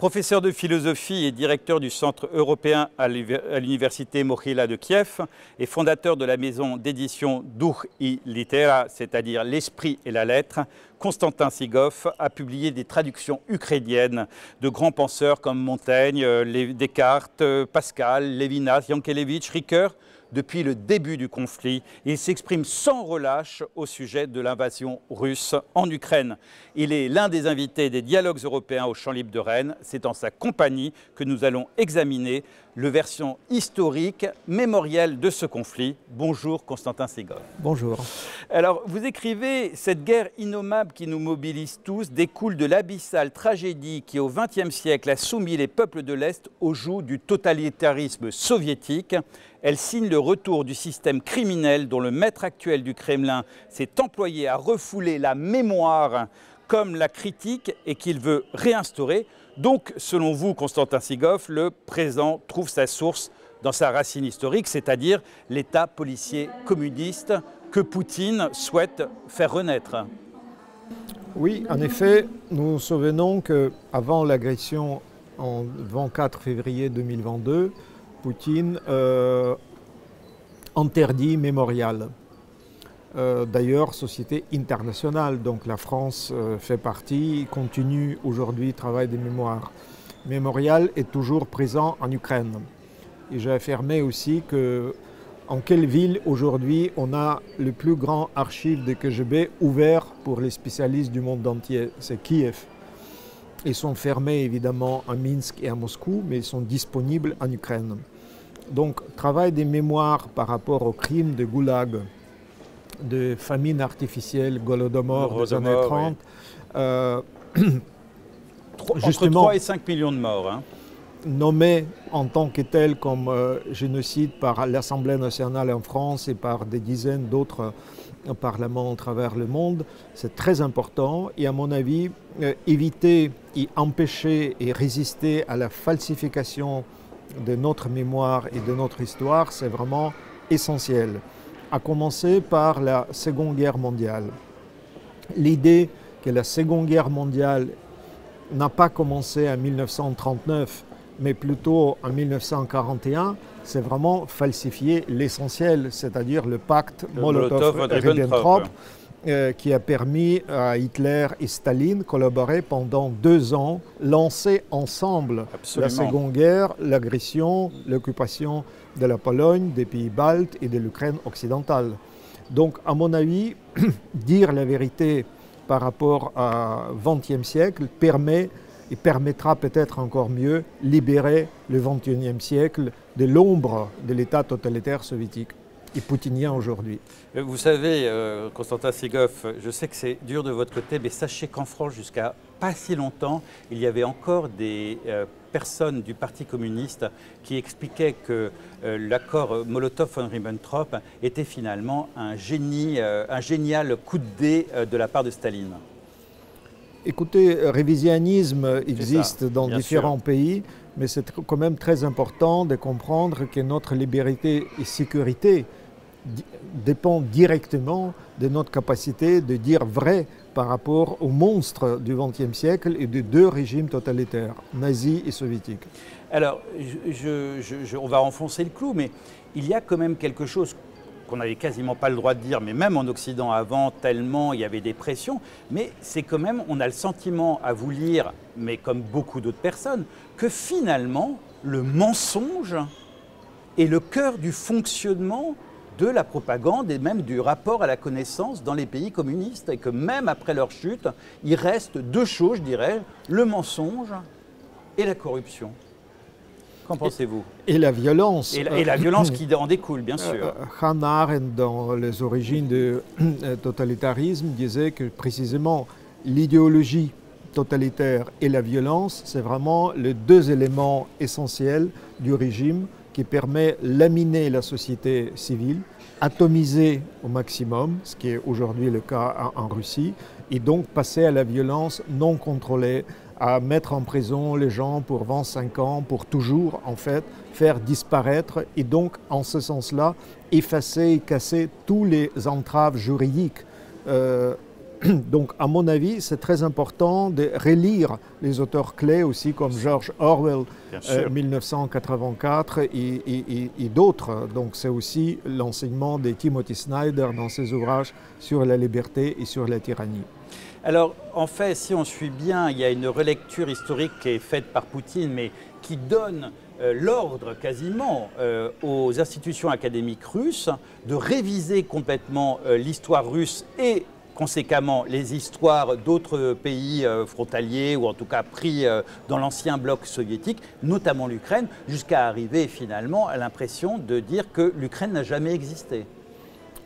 Professeur de philosophie et directeur du Centre européen à l'Université Mohyla de Kiev et fondateur de la maison d'édition Duch i Litera, c'est-à-dire l'esprit et la lettre, Konstantin Sigov a publié des traductions ukrainiennes de grands penseurs comme Montaigne, Descartes, Pascal, Lévinas, Yankelevitch, Ricoeur. Depuis le début du conflit, il s'exprime sans relâche au sujet de l'invasion russe en Ukraine. Il est l'un des invités des dialogues européens au Champ Libre de Rennes. C'est en sa compagnie que nous allons examiner la version historique, mémorielle de ce conflit. Bonjour Konstantin Sigov. Bonjour. Alors, vous écrivez « Cette guerre innommable qui nous mobilise tous découle de l'abyssale tragédie qui, au XXe siècle, a soumis les peuples de l'Est au joug du totalitarisme soviétique. Elle signe le retour du système criminel dont le maître actuel du Kremlin s'est employé à refouler la mémoire comme la critique et qu'il veut réinstaurer. Donc, selon vous, Konstantin Sigov, le présent trouve sa source dans sa racine historique, c'est-à-dire l'État policier communiste que Poutine souhaite faire renaître. Oui, en effet, nous nous souvenons qu'avant l'agression en 24 février 2022, Poutine interdit Mémorial. D'ailleurs, société internationale, donc la France fait partie, continue aujourd'hui le travail des mémoires. Mémorial est toujours présent en Ukraine. Et j'ai affirmé aussi en quelle ville aujourd'hui on a le plus grand archive de KGB ouvert pour les spécialistes du monde entier, c'est Kiev. Ils sont fermés évidemment à Minsk et à Moscou, mais ils sont disponibles en Ukraine. Donc, travail des mémoires par rapport aux crimes de Goulag, de famine artificielle, Golodomor des années 30. Oui. Entre 3 et 5 millions de morts. Hein. Nommé en tant que tel comme génocide par l'Assemblée nationale en France et par des dizaines d'autres parlements à travers le monde, c'est très important. Et à mon avis, éviter et empêcher et résister à la falsification de notre mémoire et de notre histoire, c'est vraiment essentiel. À commencer par la Seconde Guerre mondiale. L'idée que la Seconde Guerre mondiale n'a pas commencé en 1939, mais plutôt en 1941, c'est vraiment falsifier l'essentiel, c'est-à-dire le pacte Molotov-Ribbentrop, qui a permis à Hitler et Staline de collaborer pendant 2 ans, lancer ensemble la Seconde Guerre, l'agression, l'occupation de la Pologne, des pays baltes et de l'Ukraine occidentale. Donc, à mon avis, dire la vérité par rapport au XXe siècle permettra peut-être encore mieux libérer le XXIe siècle de l'ombre de l'État totalitaire soviétique et poutinien aujourd'hui. Vous savez, Konstantin Sigov, je sais que c'est dur de votre côté, mais sachez qu'en France, jusqu'à pas si longtemps, il y avait encore des personnes du Parti communiste qui expliquaient que l'accord Molotov-Ribbentrop était finalement un génial coup de dé de la part de Staline. Écoutez, révisionnisme existe dans différents pays, mais c'est quand même très important de comprendre que notre liberté et sécurité dépend directement de notre capacité de dire vrai par rapport aux monstres du XXe siècle et de 2 régimes totalitaires, nazis et soviétiques. Alors, on va enfoncer le clou, mais il y a quand même quelque chose qu'on n'avait quasiment pas le droit de dire, mais même en Occident avant, tellement il y avait des pressions, mais c'est quand même, on a le sentiment à vous lire, mais comme beaucoup d'autres personnes, que finalement, le mensonge est le cœur du fonctionnement de la propagande et même du rapport à la connaissance dans les pays communistes, et que même après leur chute, il reste 2 choses, je dirais, le mensonge et la corruption. Qu'en pensez-vous? Et la violence. Et la violence qui en découle, bien sûr. Hannah Arendt, dans les origines du totalitarisme, disait que précisément l'idéologie totalitaire et la violence, c'est vraiment les 2 éléments essentiels du régime qui permet de laminer la société civile, atomiser au maximum, ce qui est aujourd'hui le cas en Russie, et donc passer à la violence non contrôlée, à mettre en prison les gens pour 25 ans, pour toujours, en fait, faire disparaître et donc, en ce sens-là, effacer et casser tous les entraves juridiques Donc, à mon avis, c'est très important de relire les auteurs clés aussi, comme George Orwell, 1984 et d'autres. Donc, c'est aussi l'enseignement de Timothy Snyder dans ses ouvrages sur la liberté et sur la tyrannie. Alors, en fait, si on suit bien, il y a une relecture historique qui est faite par Poutine, mais qui donne l'ordre quasiment aux institutions académiques russes de réviser complètement l'histoire russe et conséquemment les histoires d'autres pays frontaliers ou en tout cas pris dans l'ancien bloc soviétique, notamment l'Ukraine, jusqu'à arriver finalement à l'impression de dire que l'Ukraine n'a jamais existé.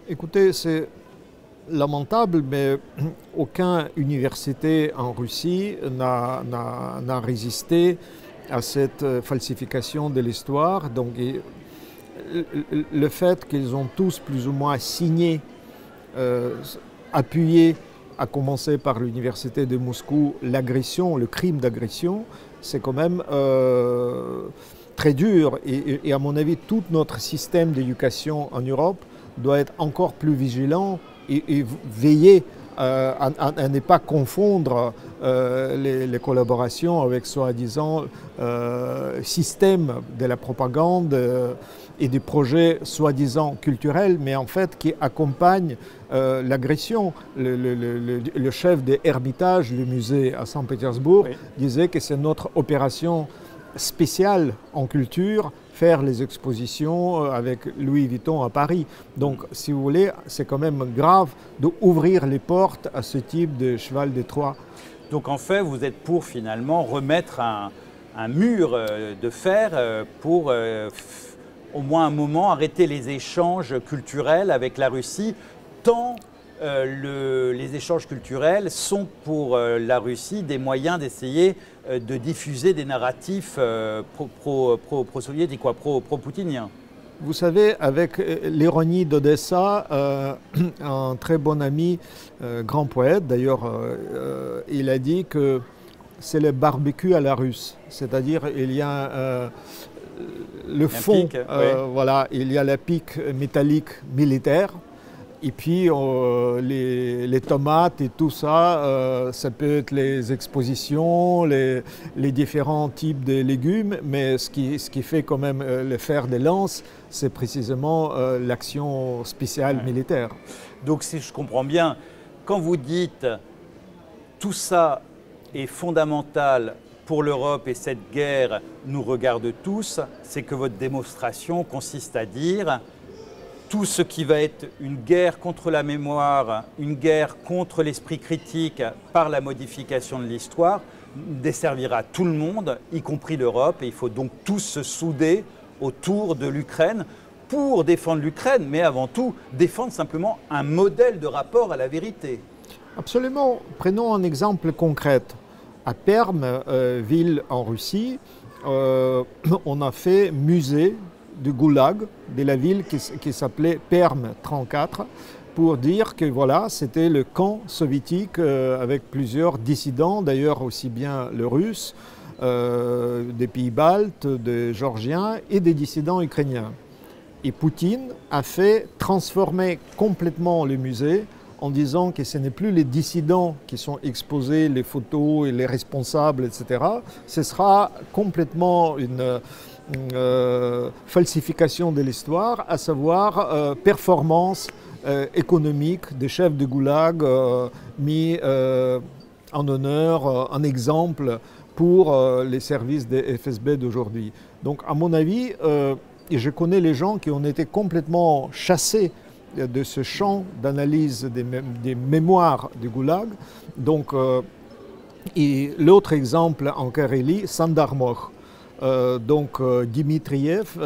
Écoutez, c'est lamentable, mais aucune université en Russie n'a résisté à cette falsification de l'histoire. Donc, le fait qu'ils ont tous plus ou moins signé, appuyé, à commencer par l'université de Moscou, l'agression, le crime d'agression, c'est quand même très dur. Et à mon avis, tout notre système d'éducation en Europe doit être encore plus vigilant et veiller à ne pas confondre les collaborations avec soi-disant système de la propagande et des projets soi-disant culturels, mais en fait qui accompagnent l'agression. Le chef de Hermitage, le musée à Saint-Pétersbourg, disait que c'est notre opération spéciale en culture, faire les expositions avec Louis Vuitton à Paris. Donc, si vous voulez, c'est quand même grave d'ouvrir les portes à ce type de cheval de Troie. Donc, en fait, vous êtes pour finalement remettre un mur de fer pour, au moins un moment, arrêter les échanges culturels avec la Russie, tant les échanges culturels sont pour la Russie des moyens d'essayer de diffuser des narratifs pro-soviétiques, pro-poutiniens. Vous savez, avec l'ironie d'Odessa, un très bon ami, grand poète d'ailleurs, il a dit que c'est le barbecue à la russe. C'est-à-dire il y a le fond, pic, oui. Voilà, il y a la pique métallique militaire. Et puis les tomates et tout ça, ça peut être les expositions, les différents types de légumes, mais ce qui fait quand même le fer de lance, c'est précisément l'action spéciale militaire. Donc si je comprends bien, quand vous dites tout ça est fondamental pour l'Europe et cette guerre nous regarde tous, c'est que votre démonstration consiste à dire tout ce qui va être une guerre contre la mémoire, une guerre contre l'esprit critique par la modification de l'histoire, desservira tout le monde, y compris l'Europe, et il faut donc tous se souder autour de l'Ukraine pour défendre l'Ukraine, mais avant tout défendre simplement un modèle de rapport à la vérité. Absolument. Prenons un exemple concret. À Perm, ville en Russie, on a fait musée du Goulag, de la ville qui s'appelait Perm 34, pour dire que voilà, c'était le camp soviétique avec plusieurs dissidents, d'ailleurs aussi bien le russe, des pays baltes, des géorgiens et des dissidents ukrainiens. Et Poutine a fait transformer complètement le musée en disant que ce n'est plus les dissidents qui sont exposés, les photos et les responsables, etc. Ce sera complètement une falsification de l'histoire, à savoir performance économique des chefs de goulag mis en honneur, en exemple pour les services des FSB d'aujourd'hui. Donc à mon avis, et je connais les gens qui ont été complètement chassés de ce champ d'analyse des mémoires du goulag. Donc, et l'autre exemple en Carélie, Sandarmoch. Dimitriev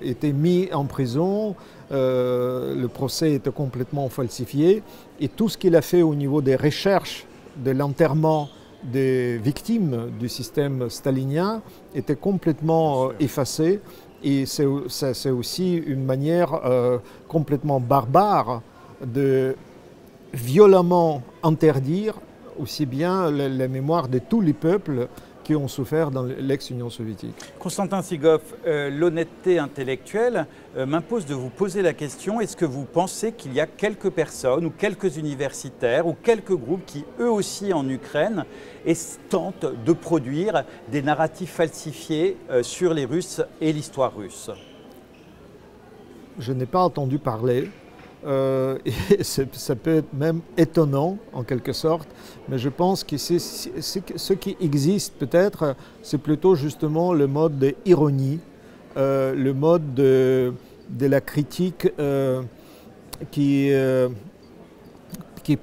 était mis en prison, le procès était complètement falsifié et tout ce qu'il a fait au niveau des recherches de l'enterrement des victimes du système stalinien était complètement effacé. Et c'est aussi une manière complètement barbare de violemment interdire aussi bien la mémoire de tous les peuples qui qui ont souffert dans l'ex-Union soviétique. Konstantin Sigov, l'honnêteté intellectuelle m'impose de vous poser la question, est-ce que vous pensez qu'il y a quelques personnes ou quelques universitaires ou quelques groupes qui, eux aussi en Ukraine, tentent de produire des narratifs falsifiés sur les Russes et l'histoire russe? Je n'ai pas entendu parler. Et ça peut être même étonnant en quelque sorte, mais je pense que ce qui existe peut-être, c'est plutôt justement le mode d'ironie, le mode de la critique qui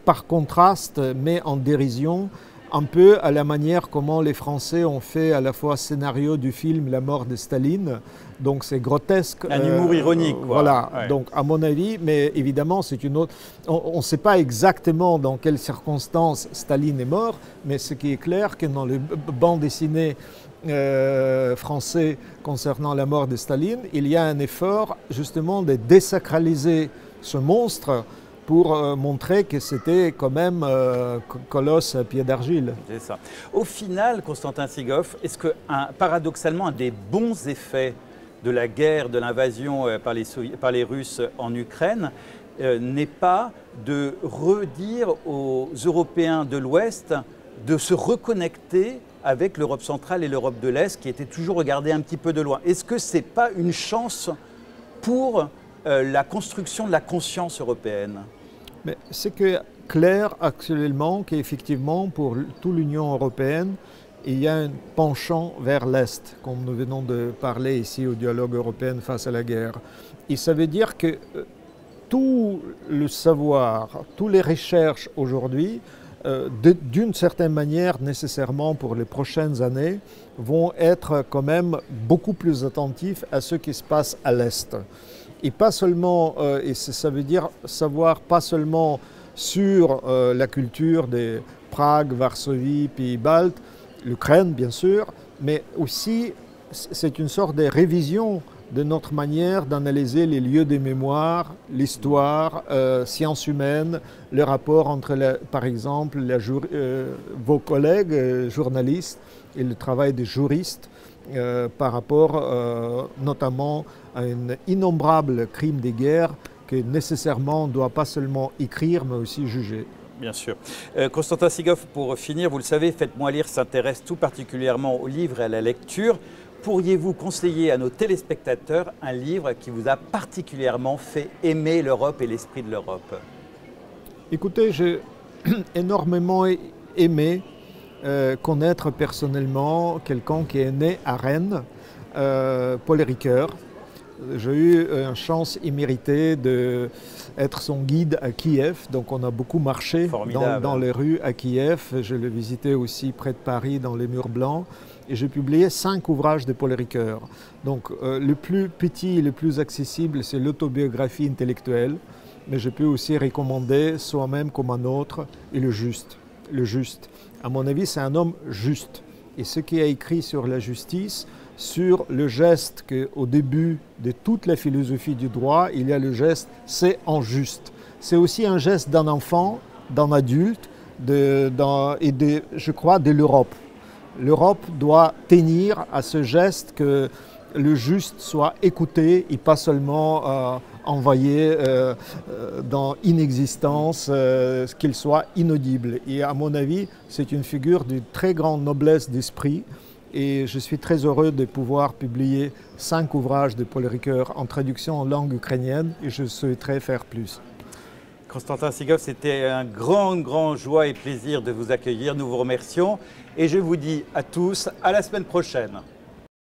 par contraste met en dérision un peu à la manière comment les Français ont fait à la fois scénario du film La mort de Staline, donc c'est grotesque. Un humour ironique, quoi. Voilà, ouais. Donc à mon avis, mais évidemment c'est une autre... On ne sait pas exactement dans quelles circonstances Staline est mort, mais ce qui est clair que dans le banc dessiné français concernant la mort de Staline, il y a un effort justement de désacraliser ce monstre pour montrer que c'était quand même colosse à pied d'argile. C'est ça. Au final, Konstantin Sigov, est-ce que paradoxalement un des bons effets de la guerre, de l'invasion par les Russes en Ukraine n'est pas de redire aux Européens de l'Ouest de se reconnecter avec l'Europe centrale et l'Europe de l'Est qui étaient toujours regardées un petit peu de loin? Est-ce que ce n'est pas une chance pour la construction de la conscience européenne? Mais c'est clair actuellement qu'effectivement pour toute l'Union européenne, il y a un penchant vers l'Est, comme nous venons de parler ici au dialogue européen face à la guerre. Et ça veut dire que tout le savoir, toutes les recherches aujourd'hui, d'une certaine manière, nécessairement pour les prochaines années, vont être quand même beaucoup plus attentifs à ce qui se passe à l'Est. Et pas seulement, et ça veut dire savoir pas seulement sur la culture de Prague, Varsovie, Pays-Baltes, l'Ukraine bien sûr, mais aussi c'est une sorte de révision de notre manière d'analyser les lieux de mémoire, l'histoire, sciences humaines, le rapport entre, par exemple, vos collègues journalistes et le travail des juristes par rapport notamment à un innombrable crime de guerre que nécessairement on ne doit pas seulement écrire mais aussi juger. Bien sûr. Konstantin Sigov, pour finir, vous le savez, Faites-moi lire s'intéresse tout particulièrement aux livres et à la lecture. Pourriez-vous conseiller à nos téléspectateurs un livre qui vous a particulièrement fait aimer l'Europe et l'esprit de l'Europe? Écoutez, j'ai énormément aimé connaître personnellement quelqu'un qui est né à Rennes, Paul Ricoeur. J'ai eu une chance imméritée d'être son guide à Kiev, donc on a beaucoup marché dans les rues à Kiev. Je l'ai visité aussi près de Paris dans les Murs Blancs et j'ai publié 5 ouvrages de Paul Ricoeur. Donc le plus petit et le plus accessible, c'est l'autobiographie intellectuelle, mais je peux aussi recommander Soi-même comme un autre et Le Juste. Le Juste. À mon avis, c'est un homme juste. Et ce qu'il a écrit sur la justice, sur le geste qu'au début de toute la philosophie du droit, il y a le geste « c'est injuste ». C'est aussi un geste d'un enfant, d'un adulte je crois, de l'Europe. L'Europe doit tenir à ce geste que le juste soit écouté et pas seulement envoyé dans inexistence, qu'il soit inaudible. Et à mon avis, c'est une figure de très grande noblesse d'esprit. Et je suis très heureux de pouvoir publier 5 ouvrages de Paul Ricoeur en traduction en langue ukrainienne et je souhaiterais faire plus. Konstantin Sigov, c'était un grand joie et plaisir de vous accueillir. Nous vous remercions et je vous dis à tous à la semaine prochaine.